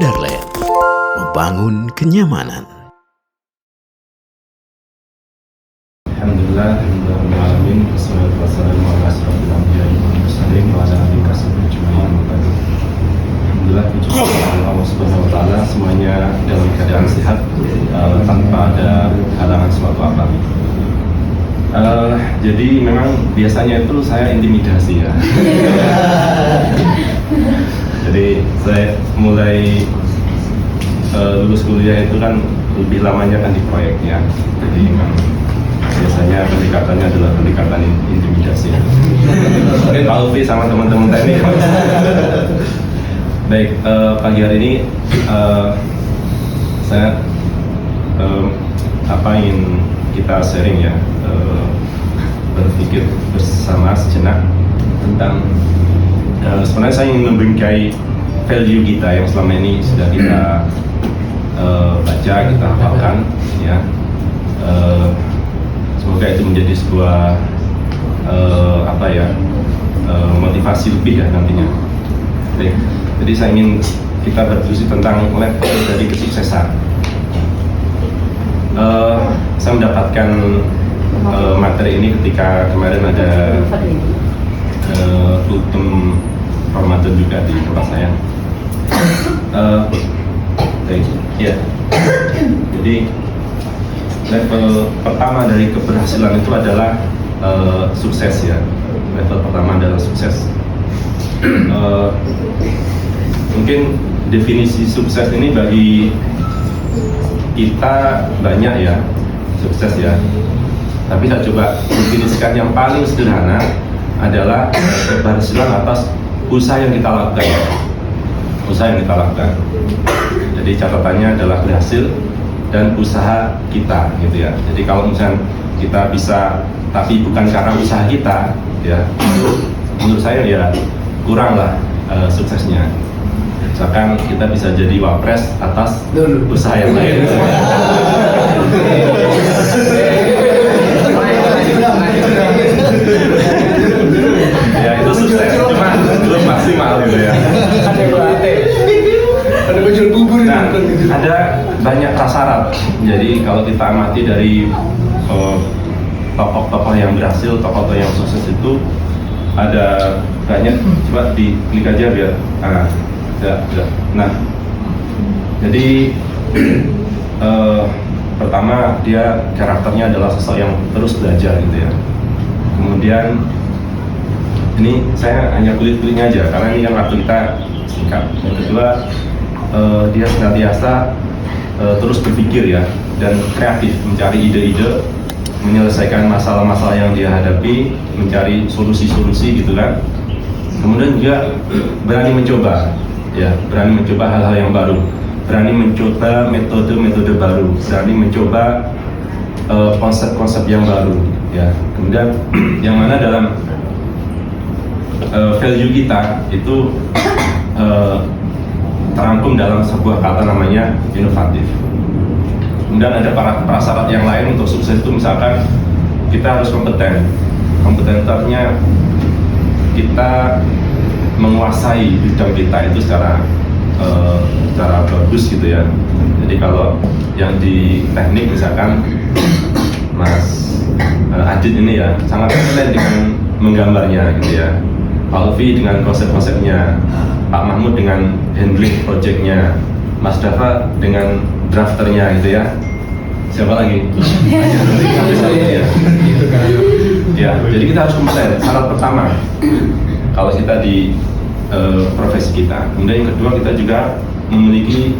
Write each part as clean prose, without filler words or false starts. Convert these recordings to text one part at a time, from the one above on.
Radarland, membangun kenyamanan. Alhamdulillah, alamin, wassalatu wassalamu ala asyrofil anbiya'i wal mursalin wa ala alihi wasahbihi ajma'in. Alhamdulillah, puji Allah Subhanahu wa taala, semuanya dalam keadaan sehat tanpa ada halangan suatu apa. Jadi memang biasanya itu saya intimidasi ya. Jadi saya mulai lulus kuliah itu kan lebih lamanya kan di proyeknya. Jadi memang biasanya pendekatannya adalah pendekatan intimidasi. Mungkin Pak Alfi sama teman-teman teknik. Baik, pagi hari ini saya ingin kita sharing ya, berpikir bersama sejenak tentang sebenarnya saya ingin membingkai value kita yang selama ini sudah kita baca, kita hafalkan ya. Semoga itu menjadi sebuah motivasi lebih ya nantinya. Baik, jadi saya ingin kita berdiskusi tentang level dari kesuksesan. Saya mendapatkan materi ini ketika kemarin ada kultum Ramadan juga di tempat saya. Ya. Jadi level pertama dari keberhasilan itu adalah sukses ya. Level pertama adalah sukses. Mungkin definisi sukses ini bagi kita banyak ya, sukses ya. Tapi saya coba definisikan yang paling sederhana adalah keberhasilan atas usaha yang kita lakukan. Usaha yang kita lakukan. Jadi catatannya adalah berhasil dan usaha kita gitu ya. Jadi kalau misalnya kita bisa tapi bukan karena usaha kita ya, menurut saya ya kurang lah suksesnya. Misalkan kita bisa jadi wapres atas usaha yang lain. Ya itu sukses, cuma belum maksimal gitu ya. Ada baju bubur. Nah, ada banyak prasyarat. Jadi kalau kita amati dari tokoh-tokoh yang berhasil, tokoh-tokoh yang sukses itu ada banyak. Coba diklik aja biar ya. Nah, jadi pertama dia karakternya adalah sosok yang terus belajar gitu ya. Kemudian ini saya hanya kulit-kulitnya aja karena ini kan waktu kita singkat. Yang kedua, dia senantiasa terus berpikir ya dan kreatif, mencari ide-ide, menyelesaikan masalah-masalah yang dia hadapi, mencari solusi-solusi gitu kan. Kemudian juga berani mencoba ya, berani mencoba hal-hal yang baru, berani mencoba metode-metode baru, berani mencoba konsep-konsep yang baru ya. Kemudian yang mana dalam value kita itu terangkum dalam sebuah kata namanya inovatif. Kemudian ada prasyarat yang lain untuk sukses itu, misalkan kita harus kompeten. Kompetenternya kita menguasai bidang kita itu secara bagus gitu ya. Jadi kalau yang di teknik misalkan Mas Adit ini ya sangat kompeten dengan menggambarnya gitu ya. Pak Alfi dengan konsep-konsepnya, Pak Mahmud dengan handling projectnya, Mas Dava dengan drafternya gitu ya. Siapa lagi? Ya, jadi kita harus kompeten. Syarat pertama kalau kita di profesi kita. Kemudian yang kedua, kita juga memiliki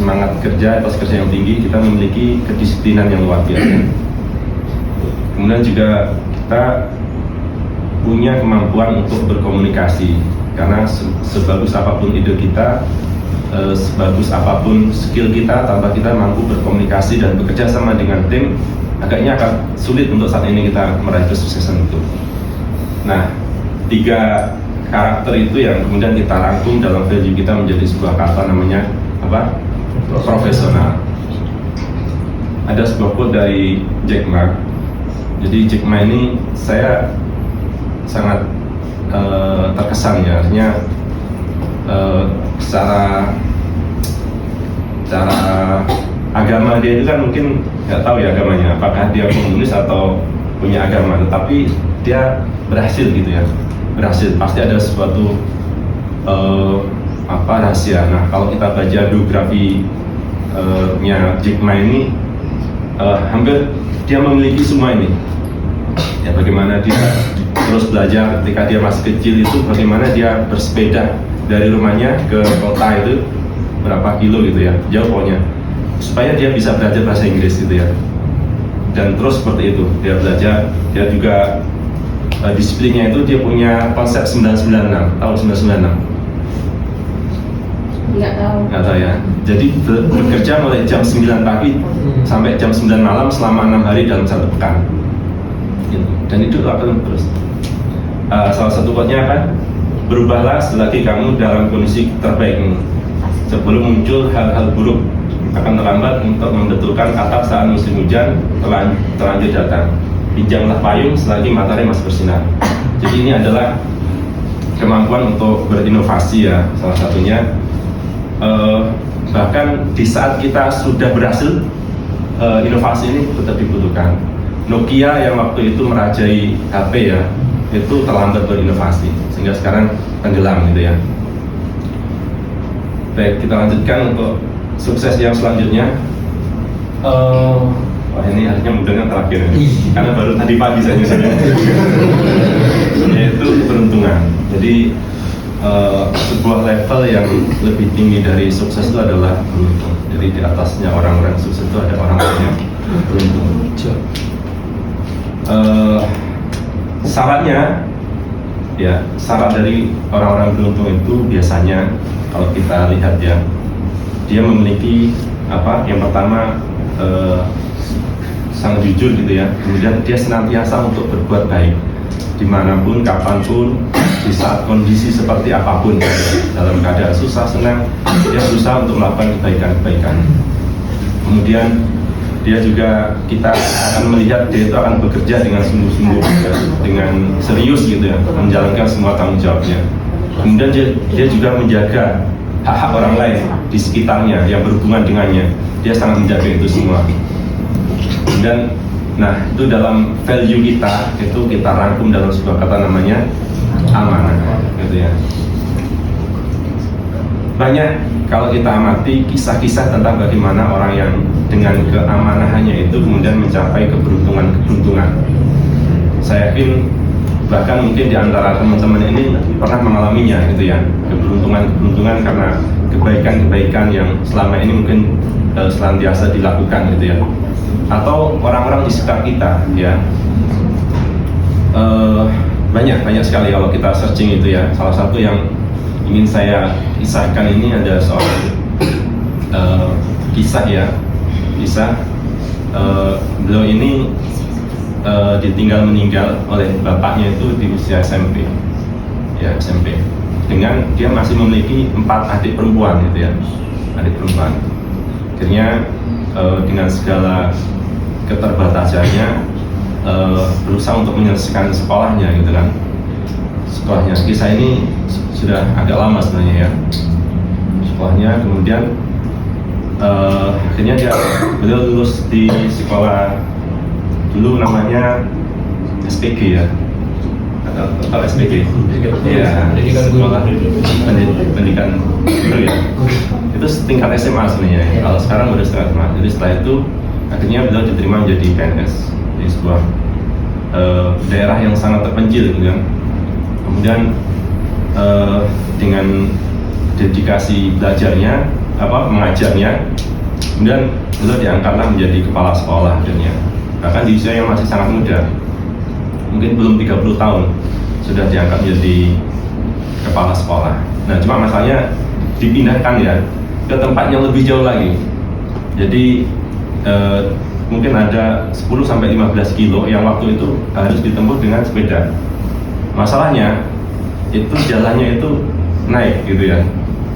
semangat kerja, etos kerja yang tinggi. Kita memiliki kedisiplinan yang luar biasa. Kemudian juga kita punya kemampuan untuk berkomunikasi, karena sebagus apapun ide kita, sebagus apapun skill kita, tanpa kita mampu berkomunikasi dan bekerja sama dengan tim, agaknya akan sulit untuk saat ini kita meraih kesuksesan itu. Nah, 3 karakter itu yang kemudian kita rangkum dalam value kita menjadi sebuah kata namanya apa? Profesional. Ada sebuah quote dari Jack Ma. Jadi Jack Ma ini saya sangat terkesan ya, artinya secara cara agama dia itu kan mungkin nggak tahu ya agamanya, apakah dia komunis atau punya agama, tetapi dia berhasil gitu ya, berhasil, pasti ada suatu rahasia. Nah, kalau kita baca biografi nya Jack Ma ini, hampir dia memiliki semua ini ya. Bagaimana dia terus belajar ketika dia masih kecil itu, bagaimana dia bersepeda dari rumahnya ke kota itu berapa kilo gitu ya, jauh pokoknya, supaya dia bisa belajar bahasa Inggris gitu ya. Dan terus seperti itu dia belajar. Dia juga disiplinnya itu, dia punya konsep 996, tahun 996. Nggak tahu ya. Jadi bekerja mulai jam 9 pagi sampai jam 9 malam selama 6 hari dalam satu pekan gitu. Dan itu akan terus. Salah satu quote-nya apa? Berubahlah selagi kamu dalam kondisi terbaikmu, sebelum muncul hal-hal buruk akan terlambat untuk membetulkan atap saat musim hujan terlanjur datang. Pinjamlah payung selagi matahari masih bersinar. Jadi ini adalah kemampuan untuk berinovasi ya, salah satunya. Bahkan di saat kita sudah berhasil, inovasi ini tetap dibutuhkan. Nokia yang waktu itu merajai HP ya, itu terlambat berinovasi sehingga sekarang tenggelam gitu ya. Baik, kita lanjutkan untuk sukses yang selanjutnya. Wah, ini harusnya mudahnya terakhir karena baru tadi pagi saya yaitu keberuntungan. Jadi sebuah level yang lebih tinggi dari sukses itu adalah beruntung. Jadi di atasnya orang-orang sukses itu ada orang-orang yang beruntung. Syaratnya ya, syarat dari orang-orang beruntung itu biasanya kalau kita lihat ya, dia memiliki apa? Yang pertama sangat jujur gitu ya. Kemudian dia senantiasa untuk berbuat baik dimanapun, kapanpun, di saat kondisi seperti apapun, dalam keadaan susah, senang, dia berusaha untuk melakukan kebaikan-kebaikan. Kemudian dia juga, kita akan melihat dia itu akan bekerja dengan sungguh-sungguh ya, dengan serius gitu ya, menjalankan semua tanggung jawabnya. Kemudian dia juga menjaga hak-hak orang lain di sekitarnya yang berhubungan dengannya. Dia sangat menjaga itu semua. Dan nah, itu dalam value kita, itu kita rangkum dalam sebuah kata namanya amanah gitu ya. Banyak kalau kita amati kisah-kisah tentang bagaimana orang yang dengan keamanahannya itu kemudian mencapai keberuntungan. Saya yakin bahkan mungkin di antara teman-teman ini pernah mengalaminya gitu ya, keberuntungan karena kebaikan-kebaikan yang selama ini mungkin senantiasa dilakukan gitu ya. Atau orang-orang di sekitar kita ya, banyak sekali kalau kita searching itu ya. Salah satu yang ingin saya kisahkan ini ada soal kisah beliau ini ditinggal meninggal oleh bapaknya itu di usia SMP ya, SMP, dengan dia masih memiliki 4 adik perempuan gitu ya, adik perempuan. Akhirnya dengan segala keterbatasannya berusaha untuk menyelesaikan sekolahnya gitu kan, sekolahnya. Kisah ini sudah agak lama sebenarnya ya, sekolahnya. Kemudian akhirnya beliau lulus di sekolah dulu namanya SPG ya, atau SPG ya, sekolah pendidikan guru ya. Itu tingkat SMA sebenarnya ya. Kalau sekarang udah setengah SMA. Jadi setelah itu akhirnya beliau diterima menjadi PNS di sebuah daerah yang sangat terpencil gitu kan. Kemudian dengan dedikasi belajarnya, mengajarnya, kemudian beliau diangkatlah menjadi kepala sekolah akhirnya. Bahkan di usia yang masih sangat muda, mungkin belum 30 tahun sudah diangkat menjadi kepala sekolah. Nah, cuma masalahnya dipindahkan ya ke tempat yang lebih jauh lagi. Jadi mungkin ada 10-15 kilo yang waktu itu harus ditempuh dengan sepeda. Masalahnya itu jalannya itu naik gitu ya.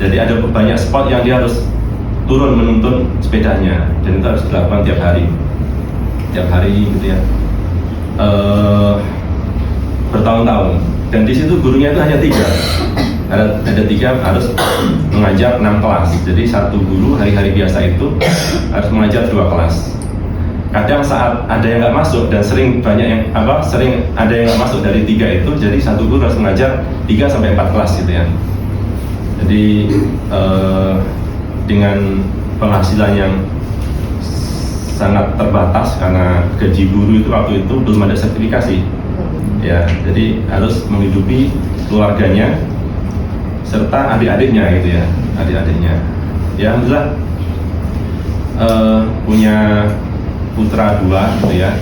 Jadi ada banyak spot yang dia harus turun menuntun sepedanya, dan itu harus dilakukan tiap hari gitu ya, bertahun-tahun. Dan di situ gurunya itu hanya ada 3 harus mengajar 6 kelas. Jadi satu guru hari-hari biasa itu harus mengajar 2 kelas. Kadang saat ada yang nggak masuk dan sering ada yang nggak masuk dari 3 itu, jadi satu guru harus mengajar 3 sampai 4 kelas gitu ya. Jadi dengan penghasilan yang sangat terbatas karena gaji guru itu waktu itu belum ada sertifikasi ya, jadi harus menghidupi keluarganya serta adik-adiknya gitu ya, ya alhamdulillah punya putra 2 gitu ya.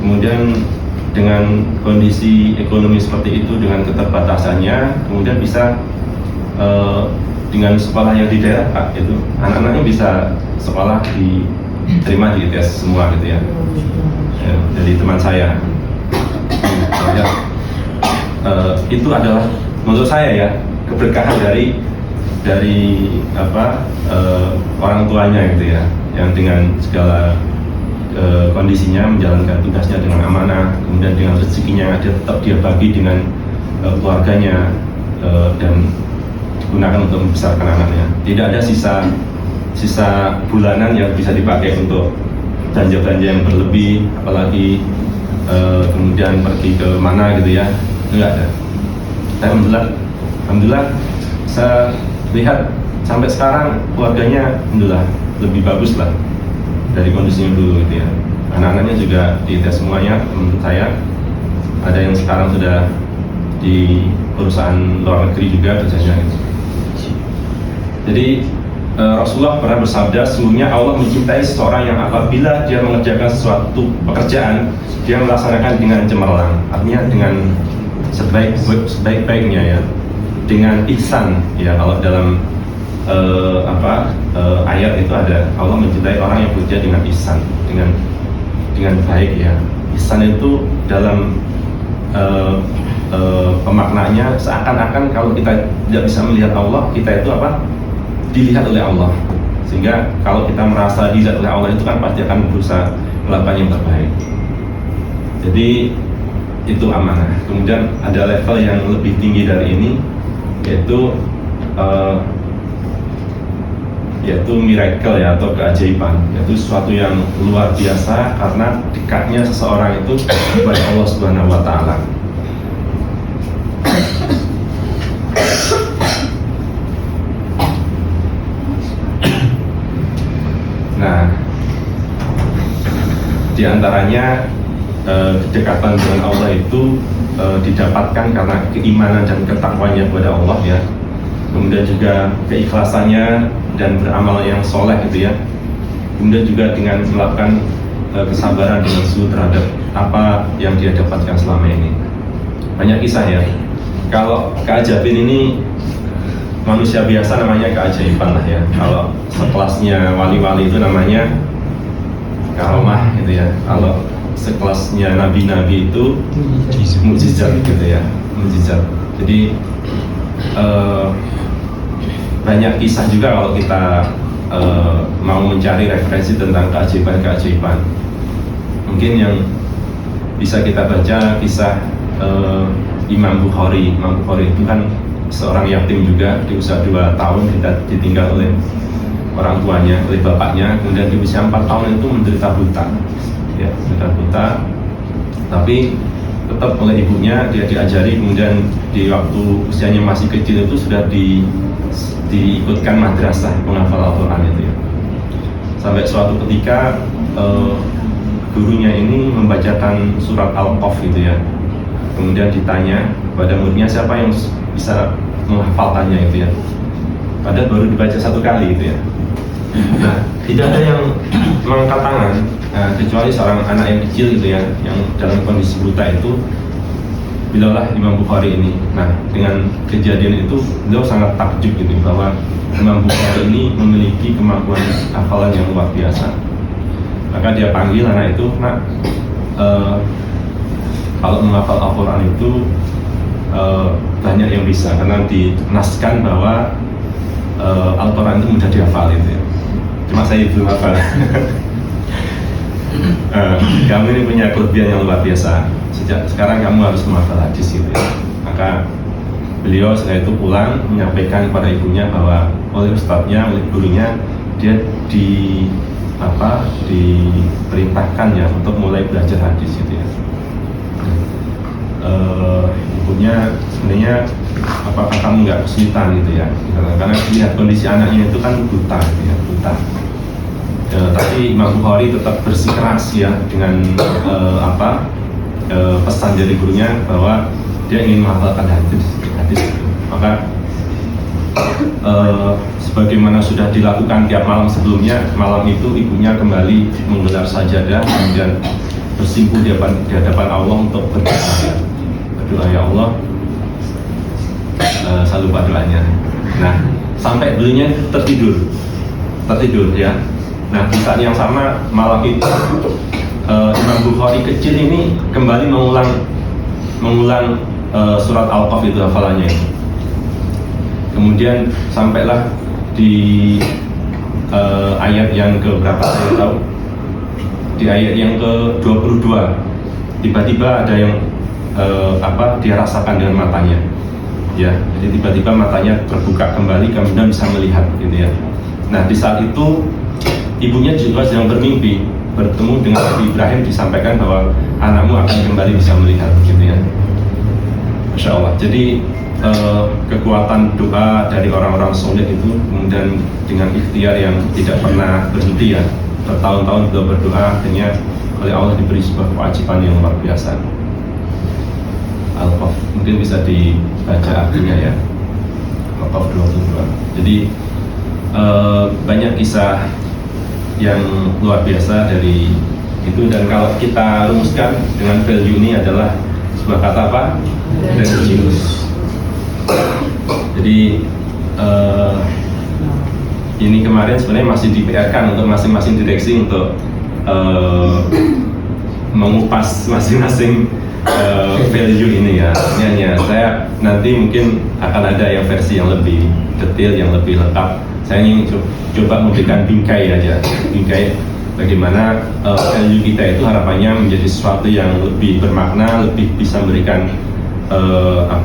Kemudian dengan kondisi ekonomi seperti itu, dengan keterbatasannya, kemudian bisa dengan sekolah yang di daerah Pak, itu anak-anaknya bisa sekolah diterima di ITS semua gitu ya, dari teman saya. Itu adalah menurut saya ya keberkahan dari orang tuanya gitu ya, yang dengan segala kondisinya menjalankan tugasnya dengan amanah, kemudian dengan rezekinya yang ada tetap dia bagi dengan keluarganya dan digunakan untuk membesarkan anaknya. Tidak ada sisa bulanan yang bisa dipakai untuk belanja-belanja yang berlebih, apalagi kemudian pergi ke mana gitu ya, enggak ada. Alhamdulillah saya lihat sampai sekarang keluarganya alhamdulillah lebih bagus lah dari kondisinya dulu gitu ya. Anak-anaknya juga dites semuanya, menurut saya ada yang sekarang sudah di perusahaan luar negeri juga kerjanya gitu. Jadi Rasulullah pernah bersabda, sesungguhnya Allah mencintai seseorang yang apabila dia mengerjakan suatu pekerjaan, dia melaksanakan dengan cemerlang, artinya dengan sebaik-baiknya ya, dengan ihsan ya. Kalau dalam ayat itu ada, Allah mencintai orang yang bekerja dengan ihsan, dengan baik ya. Ihsan itu dalam pemaknanya seakan-akan kalau kita tidak bisa melihat Allah, kita itu dilihat oleh Allah. Sehingga kalau kita merasa dilihat oleh Allah itu kan pasti akan berusaha melakukan yang terbaik. Jadi itu amanah. Kemudian ada level yang lebih tinggi dari ini, yaitu miracle ya, atau keajaiban, yaitu sesuatu yang luar biasa karena dekatnya seseorang itu kepada Allah Subhanahu wa Ta'ala. Nah, di antaranya kedekatan dengan Allah itu didapatkan karena keimanan dan ketakwanya kepada Allah ya. Kemudian juga keikhlasannya dan beramal yang soleh gitu ya. Kemudian juga dengan melakukan kesabaran dengan sungguh terhadap apa yang dia dapatkan selama ini. Banyak kisah ya. Kalau keajaiban ini manusia biasa namanya keajaiban lah ya. Kalau sekelasnya wali-wali itu namanya karomah gitu ya. Kalau sekelasnya nabi-nabi itu mukjizat gitu ya, mukjizat. Jadi banyak kisah juga kalau kita mau mencari referensi tentang keajaiban-keajaiban. Mungkin yang bisa kita baca kisah Imam Bukhari. Imam Bukhari itu kan seorang yatim juga, di usia 2 tahun ditinggal oleh orang tuanya, oleh bapaknya. Kemudian di usia 4 tahun itu menderita buta ya, menderita buta, tapi tetap oleh ibunya dia diajari. Kemudian di waktu usianya masih kecil itu sudah diikutkan madrasah penghafal Al-Quran itu ya. Sampai suatu ketika gurunya ini membacakan surat Al-Qaf gitu ya. Kemudian ditanya kepada muridnya, siapa yang bisa menghafalkannya itu ya. Padahal baru dibaca 1 kali gitu ya. Nah, tidak ada yang mengangkat tangan kecuali seorang anak yang kecil gitu ya, yang dalam kondisi buta itu. Bilaulah Imam Bukhari ini. Nah, dengan kejadian itu beliau sangat takjub gitu bahwa Imam Bukhari ini memiliki kemampuan hafalan yang luar biasa. Maka dia panggil anak itu, nak, kalau menghafal Al-Quran itu banyak yang bisa, karena dinaskan bahwa Al-Quran itu mudah dihafal itu ya. Cuma saya belum hafal. Kamu ini punya kelebihan yang luar biasa. Sejak sekarang kamu harus menghafal hadis gitu ya. Maka beliau setelah itu pulang menyampaikan kepada ibunya bahwa oleh ustadznya, oleh gurunya, dia diperintahkan ya untuk mulai belajar hadis gitu ya. Ibunya sebenarnya apakah kamu nggak kesulitan gitu ya, karena lihat kondisi anaknya itu kan buta gitu ya, buta. Tapi Imam Bukhari tetap bersikeras ya dengan pesan dari gurunya bahwa dia ingin menghafalkan hadis. Maka sebagaimana sudah dilakukan tiap malam sebelumnya, malam itu ibunya kembali menggelar sajadah dan bersimpuh di hadapan Allah untuk berdoa, ya Allah, saya lupa doanya. Nah, sampai beliaunya tertidur ya. Nah, di saat yang sama malam itu Imam Bukhari kecil ini kembali mengulang surat Al-Qaf itu hafalannya. Kemudian sampailah di ayat yang ke berapa saya tahu, di ayat yang ke-22 tiba-tiba ada yang dia rasakan dengan matanya ya, jadi tiba-tiba matanya terbuka kembali, kemudian bisa melihat gitu ya. Nah, di saat itu ibunya juga sedang bermimpi bertemu dengan Nabi Ibrahim, disampaikan bahwa anakmu akan kembali bisa melihat gitu ya. Masya Allah. Jadi kekuatan doa dari orang-orang soleh itu kemudian dengan ikhtiar yang tidak pernah berhenti ya, bertahun-tahun beliau berdoa, akhirnya oleh Allah diberi sebuah kewajiban yang luar biasa. Al-Qaf mungkin bisa dibaca artinya ya, Al-Qaf 22. Jadi banyak kisah yang luar biasa dari itu, dan kalau kita rumuskan dengan value ini adalah sebuah kata apa? Religius. Jadi ini kemarin sebenarnya masih di-PR-kan untuk masing-masing direksi untuk mengupas masing-masing value ini ya. Saya nanti mungkin akan ada yang versi yang lebih detail, yang lebih lengkap. Saya ingin coba memberikan bingkai aja, bingkai bagaimana value kita itu harapannya menjadi sesuatu yang lebih bermakna, lebih bisa memberikan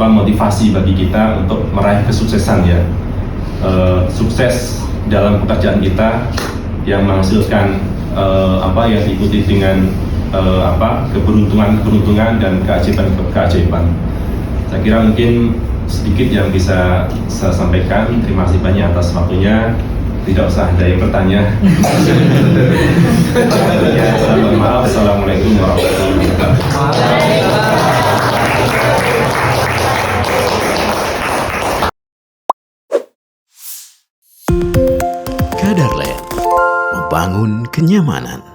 motivasi bagi kita untuk meraih kesuksesan ya, sukses dalam pekerjaan kita yang menghasilkan yang diikuti dengan keberuntungan dan keajaiban. Saya kira mungkin sedikit yang bisa saya sampaikan. Terima kasih banyak atas waktunya. Tidak usah ada yang bertanya. Maaf. Assalamualaikum warahmatullahi wabarakatuh. Kadarland, membangun kenyamanan.